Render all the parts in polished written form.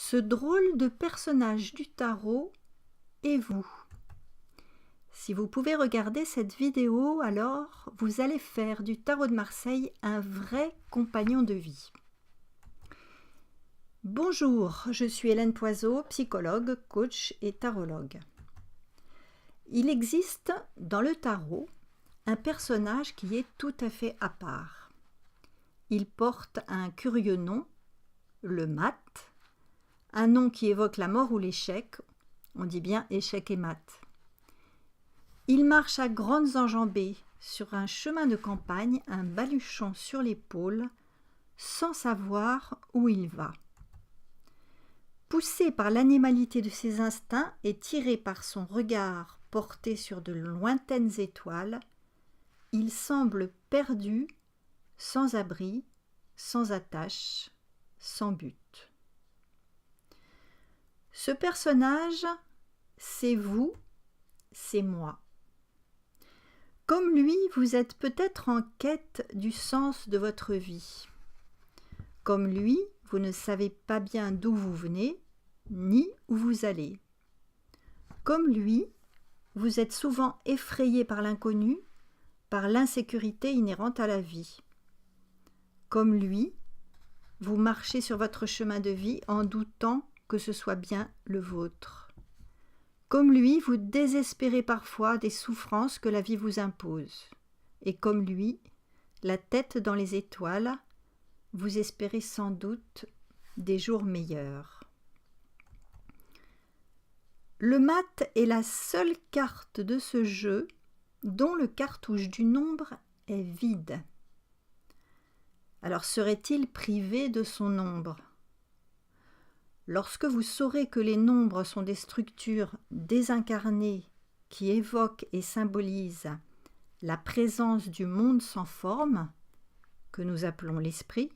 Ce drôle de personnage du tarot est vous. Si vous pouvez regarder cette vidéo, alors vous allez faire du tarot de Marseille un vrai compagnon de vie. Bonjour, je suis Hélène Poiseau, psychologue, coach et tarologue. Il existe dans le tarot un personnage qui est tout à fait à part. Il porte un curieux nom, le mat, un nom qui évoque la mort ou l'échec, on dit bien échec et mat. Il marche à grandes enjambées sur un chemin de campagne, un baluchon sur l'épaule, sans savoir où il va. Poussé par l'animalité de ses instincts et tiré par son regard porté sur de lointaines étoiles, il semble perdu, sans abri, sans attache, sans but. Ce personnage, c'est vous, c'est moi. Comme lui, vous êtes peut-être en quête du sens de votre vie. Comme lui, vous ne savez pas bien d'où vous venez, ni où vous allez. Comme lui, vous êtes souvent effrayé par l'inconnu, par l'insécurité inhérente à la vie. Comme lui, vous marchez sur votre chemin de vie en doutant que ce soit bien le vôtre. Comme lui, vous désespérez parfois des souffrances que la vie vous impose. Et comme lui, la tête dans les étoiles, vous espérez sans doute des jours meilleurs. Le mat est la seule carte de ce jeu dont le cartouche du nombre est vide. Alors serait-il privé de son nombre ? Lorsque vous saurez que les nombres sont des structures désincarnées qui évoquent et symbolisent la présence du monde sans forme, que nous appelons l'esprit,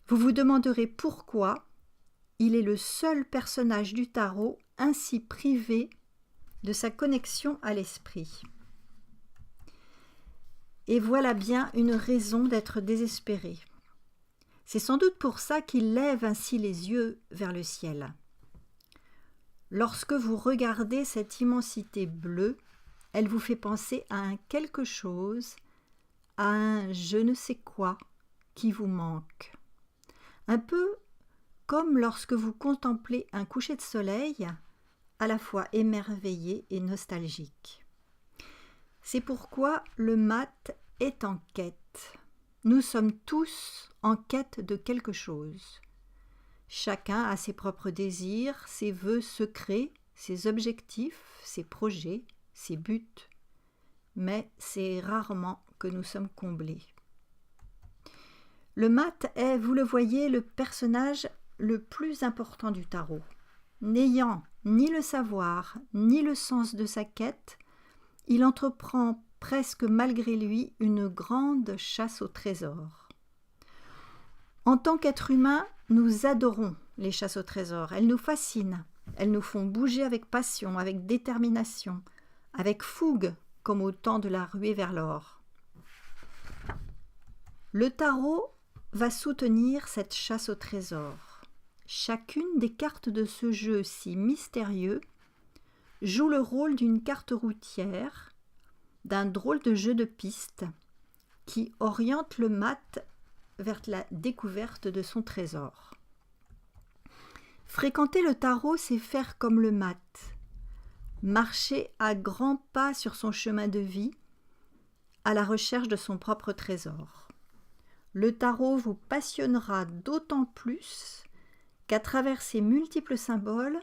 vous vous demanderez pourquoi il est le seul personnage du tarot ainsi privé de sa connexion à l'esprit. Et voilà bien une raison d'être désespéré. C'est sans doute pour ça qu'il lève ainsi les yeux vers le ciel. Lorsque vous regardez cette immensité bleue, elle vous fait penser à un quelque chose, à un je ne sais quoi qui vous manque. Un peu comme lorsque vous contemplez un coucher de soleil, à la fois émerveillé et nostalgique. C'est pourquoi le mat est en quête. Nous sommes tous en quête de quelque chose. Chacun a ses propres désirs, ses vœux secrets, ses objectifs, ses projets, ses buts. Mais c'est rarement que nous sommes comblés. Le mat est, vous le voyez, le personnage le plus important du tarot. N'ayant ni le savoir, ni le sens de sa quête, il entreprend presque malgré lui une grande chasse au trésor. En tant qu'être humain, nous adorons les chasses au trésor. Elles nous fascinent. Elles nous font bouger avec passion, avec détermination, avec fougue, comme au temps de la ruée vers l'or. Le tarot va soutenir cette chasse au trésor. Chacune des cartes de ce jeu si mystérieux joue le rôle d'une carte routière, d'un drôle de jeu de piste qui oriente le mat vers la découverte de son trésor. Fréquenter le tarot, c'est faire comme le mat, marcher à grands pas sur son chemin de vie à la recherche de son propre trésor. Le tarot vous passionnera d'autant plus qu'à travers ses multiples symboles,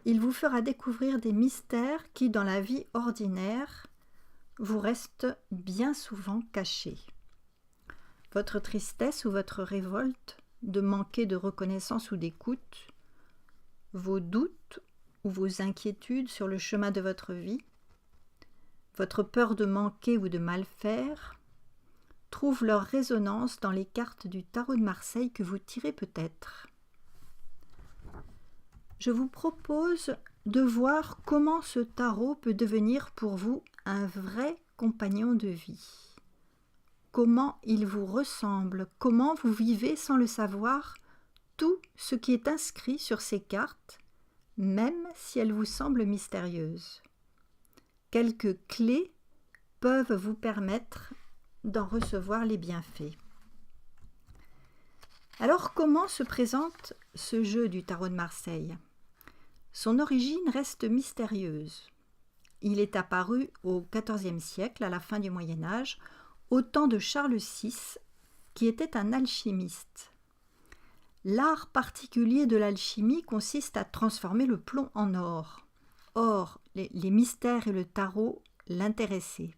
il vous fera découvrir des mystères qui, dans la vie ordinaire, vous restent bien souvent cachés. Votre tristesse ou votre révolte de manquer de reconnaissance ou d'écoute, vos doutes ou vos inquiétudes sur le chemin de votre vie, votre peur de manquer ou de mal faire, trouvent leur résonance dans les cartes du tarot de Marseille que vous tirez peut-être. Je vous propose de voir comment ce tarot peut devenir pour vous un vrai compagnon de vie. Comment il vous ressemble, comment vous vivez sans le savoir tout ce qui est inscrit sur ces cartes, même si elles vous semblent mystérieuses. Quelques clés peuvent vous permettre d'en recevoir les bienfaits. Alors, comment se présente ce jeu du tarot de Marseille ? Son origine reste mystérieuse. Il est apparu au XIVe siècle, à la fin du Moyen Âge, au temps de Charles VI, qui était un alchimiste. L'art particulier de l'alchimie consiste à transformer le plomb en or. Or, les mystères et le tarot l'intéressaient.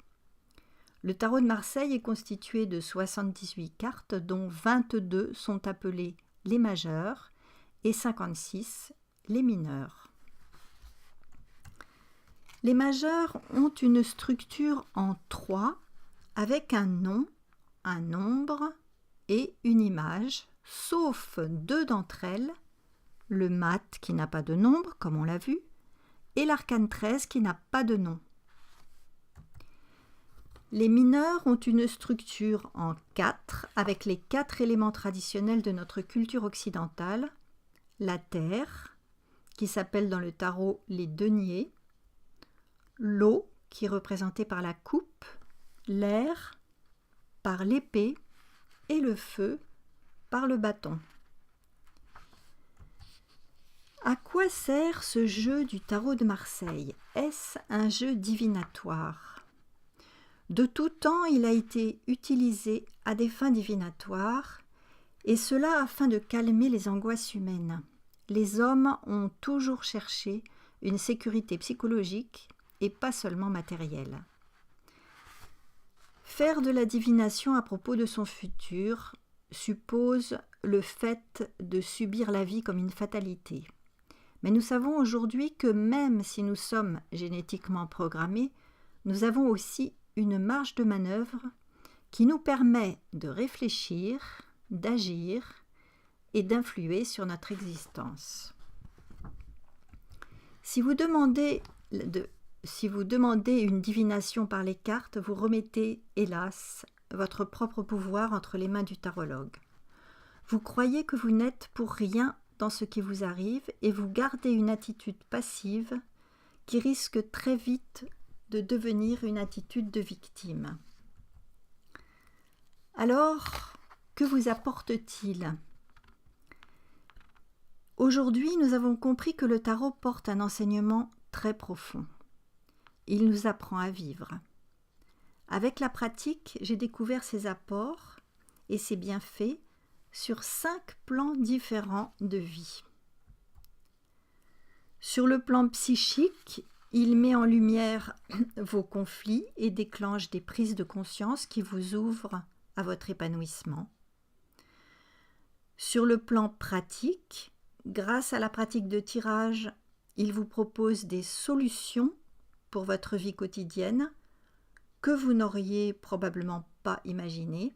Le tarot de Marseille est constitué de 78 cartes, dont 22 sont appelées les majeures et 56 les mineures. Les majeures ont une structure en 3 avec un nom, un nombre et une image, sauf 2 d'entre elles, le mat qui n'a pas de nombre, comme on l'a vu, et l'arcane 13 qui n'a pas de nom. Les mineurs ont une structure en 4 avec les 4 éléments traditionnels de notre culture occidentale, la terre, qui s'appelle dans le tarot les deniers, l'eau, qui est représentée par la coupe, l'air, par l'épée, et le feu, par le bâton. À quoi sert ce jeu du tarot de Marseille ? Est-ce un jeu divinatoire ? De tout temps, il a été utilisé à des fins divinatoires, et cela afin de calmer les angoisses humaines. Les hommes ont toujours cherché une sécurité psychologique et pas seulement matérielle. Faire de la divination à propos de son futur suppose le fait de subir la vie comme une fatalité. Mais nous savons aujourd'hui que même si nous sommes génétiquement programmés, nous avons aussi une marge de manœuvre qui nous permet de réfléchir, d'agir et d'influer sur notre existence. Si vous demandez une divination par les cartes, vous remettez, hélas, votre propre pouvoir entre les mains du tarologue. Vous croyez que vous n'êtes pour rien dans ce qui vous arrive et vous gardez une attitude passive qui risque très vite de devenir une attitude de victime. Alors, que vous apporte-t-il ? Aujourd'hui, nous avons compris que le tarot porte un enseignement très profond. Il nous apprend à vivre. Avec la pratique, j'ai découvert ses apports et ses bienfaits sur 5 plans différents de vie. Sur le plan psychique, il met en lumière vos conflits et déclenche des prises de conscience qui vous ouvrent à votre épanouissement. Sur le plan pratique, grâce à la pratique de tirage, il vous propose des solutions pour votre vie quotidienne que vous n'auriez probablement pas imaginées.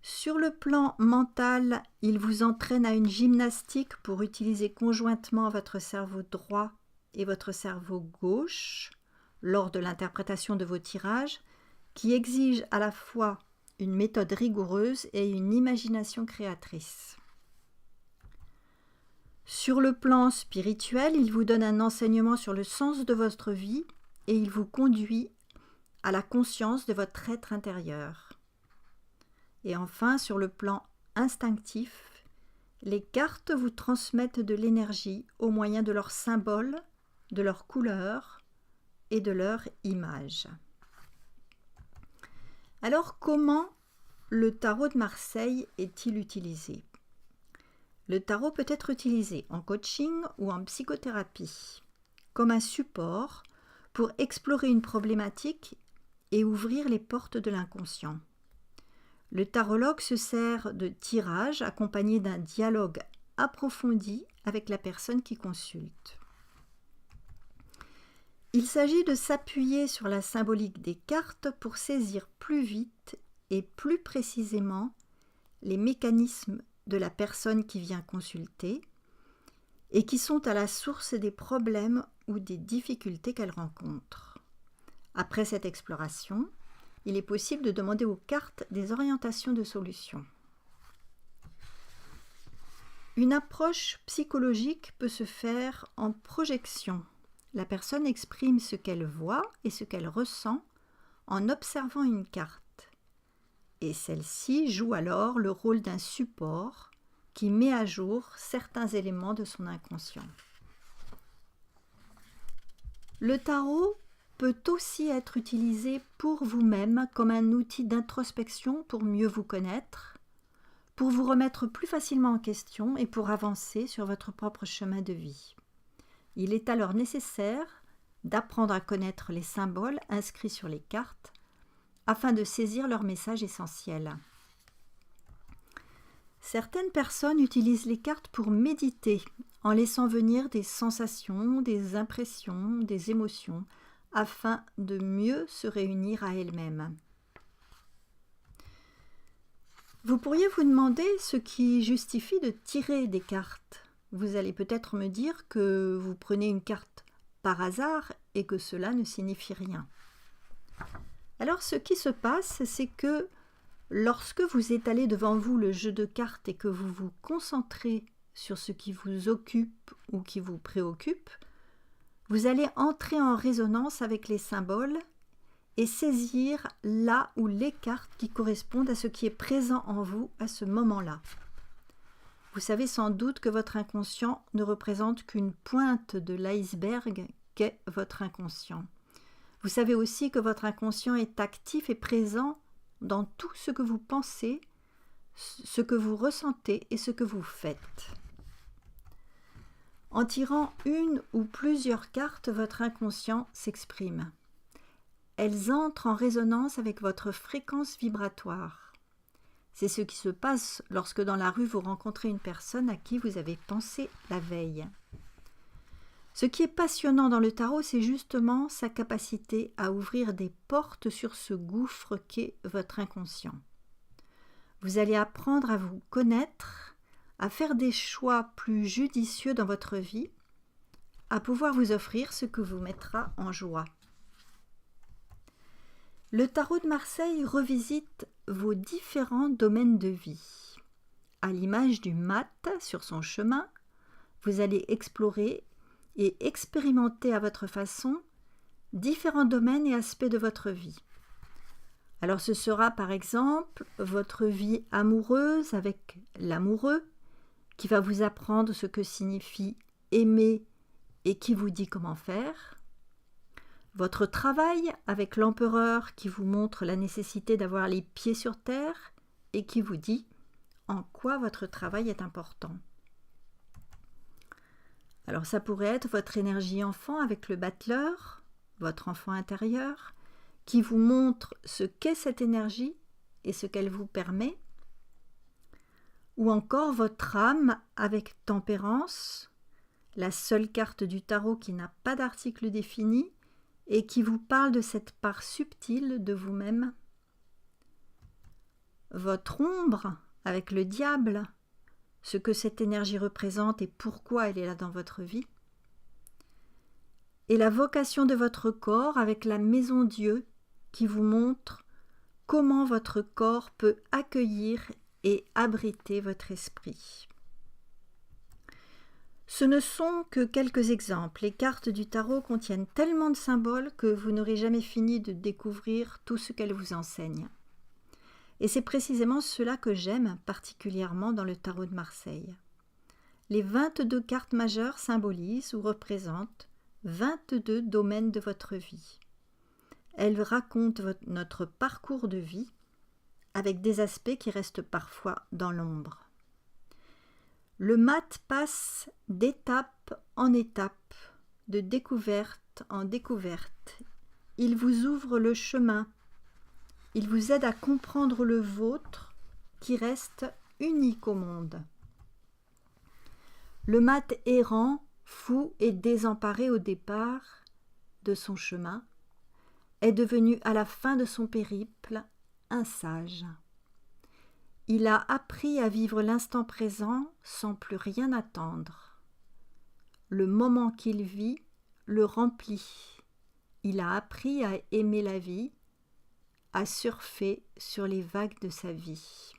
Sur le plan mental, il vous entraîne à une gymnastique pour utiliser conjointement votre cerveau droit et votre cerveau gauche lors de l'interprétation de vos tirages, qui exige à la fois une méthode rigoureuse et une imagination créatrice. Sur le plan spirituel, il vous donne un enseignement sur le sens de votre vie et il vous conduit à la conscience de votre être intérieur. Et enfin, sur le plan instinctif, les cartes vous transmettent de l'énergie au moyen de leurs symboles, de leurs couleurs et de leurs images. Alors, comment le tarot de Marseille est-il utilisé ? Le tarot peut être utilisé en coaching ou en psychothérapie, comme un support pour explorer une problématique et ouvrir les portes de l'inconscient. Le tarologue se sert de tirages accompagnés d'un dialogue approfondi avec la personne qui consulte. Il s'agit de s'appuyer sur la symbolique des cartes pour saisir plus vite et plus précisément les mécanismes de la personne qui vient consulter et qui sont à la source des problèmes ou des difficultés qu'elle rencontre. Après cette exploration, il est possible de demander aux cartes des orientations de solutions. Une approche psychologique peut se faire en projection. La personne exprime ce qu'elle voit et ce qu'elle ressent en observant une carte. Et celle-ci joue alors le rôle d'un support qui met à jour certains éléments de son inconscient. Le tarot peut aussi être utilisé pour vous-même comme un outil d'introspection pour mieux vous connaître, pour vous remettre plus facilement en question et pour avancer sur votre propre chemin de vie. Il est alors nécessaire d'apprendre à connaître les symboles inscrits sur les cartes afin de saisir leur message essentiel. Certaines personnes utilisent les cartes pour méditer en laissant venir des sensations, des impressions, des émotions afin de mieux se réunir à elles-mêmes. Vous pourriez vous demander ce qui justifie de tirer des cartes. Vous allez peut-être me dire que vous prenez une carte par hasard et que cela ne signifie rien. Alors ce qui se passe, c'est que lorsque vous étalez devant vous le jeu de cartes et que vous vous concentrez sur ce qui vous occupe ou qui vous préoccupe, vous allez entrer en résonance avec les symboles et saisir là ou les cartes qui correspondent à ce qui est présent en vous à ce moment-là. Vous savez sans doute que votre inconscient ne représente qu'une pointe de l'iceberg qu'est votre inconscient. Vous savez aussi que votre inconscient est actif et présent dans tout ce que vous pensez, ce que vous ressentez et ce que vous faites. En tirant une ou plusieurs cartes, votre inconscient s'exprime. Elles entrent en résonance avec votre fréquence vibratoire. C'est ce qui se passe lorsque dans la rue vous rencontrez une personne à qui vous avez pensé la veille. Ce qui est passionnant dans le tarot, c'est justement sa capacité à ouvrir des portes sur ce gouffre qu'est votre inconscient. Vous allez apprendre à vous connaître, à faire des choix plus judicieux dans votre vie, à pouvoir vous offrir ce que vous mettra en joie. Le tarot de Marseille revisite vos différents domaines de vie. À l'image du mat sur son chemin, vous allez explorer et expérimenter à votre façon différents domaines et aspects de votre vie. Alors ce sera par exemple votre vie amoureuse avec l'amoureux qui va vous apprendre ce que signifie aimer et qui vous dit comment faire. Votre travail avec l'empereur qui vous montre la nécessité d'avoir les pieds sur terre et qui vous dit en quoi votre travail est important. Alors ça pourrait être votre énergie enfant avec le battleur, votre enfant intérieur, qui vous montre ce qu'est cette énergie et ce qu'elle vous permet. Ou encore votre âme avec tempérance, la seule carte du tarot qui n'a pas d'article défini et qui vous parle de cette part subtile de vous-même. Votre ombre avec le diable, ce que cette énergie représente et pourquoi elle est là dans votre vie. Et la vocation de votre corps avec la maison Dieu qui vous montre comment votre corps peut accueillir et abriter votre esprit. Ce ne sont que quelques exemples. Les cartes du tarot contiennent tellement de symboles que vous n'aurez jamais fini de découvrir tout ce qu'elles vous enseignent. Et c'est précisément cela que j'aime particulièrement dans le tarot de Marseille. Les 22 cartes majeures symbolisent ou représentent 22 domaines de votre vie. Elles racontent notre parcours de vie avec des aspects qui restent parfois dans l'ombre. Le mat passe d'étape en étape, de découverte en découverte. Il vous ouvre le chemin. Il vous aide à comprendre le vôtre qui reste unique au monde. Le mat errant, fou et désemparé au départ de son chemin, est devenu à la fin de son périple un sage. Il a appris à vivre l'instant présent sans plus rien attendre. Le moment qu'il vit le remplit. Il a appris à aimer la vie, à surfer sur les vagues de sa vie.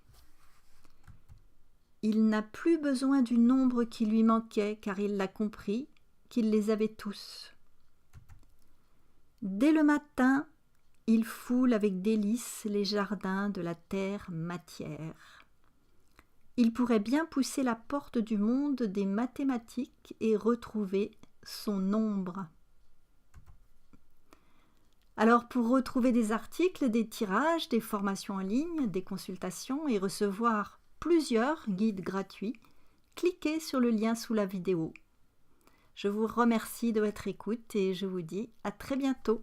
Il n'a plus besoin du nombre qui lui manquait, car il l'a compris qu'il les avait tous. Dès le matin, il foule avec délice les jardins de la terre matière. Il pourrait bien pousser la porte du monde des mathématiques et retrouver son nombre. Alors pour retrouver des articles, des tirages, des formations en ligne, des consultations et recevoir plusieurs guides gratuits, cliquez sur le lien sous la vidéo. Je vous remercie de votre écoute et je vous dis à très bientôt.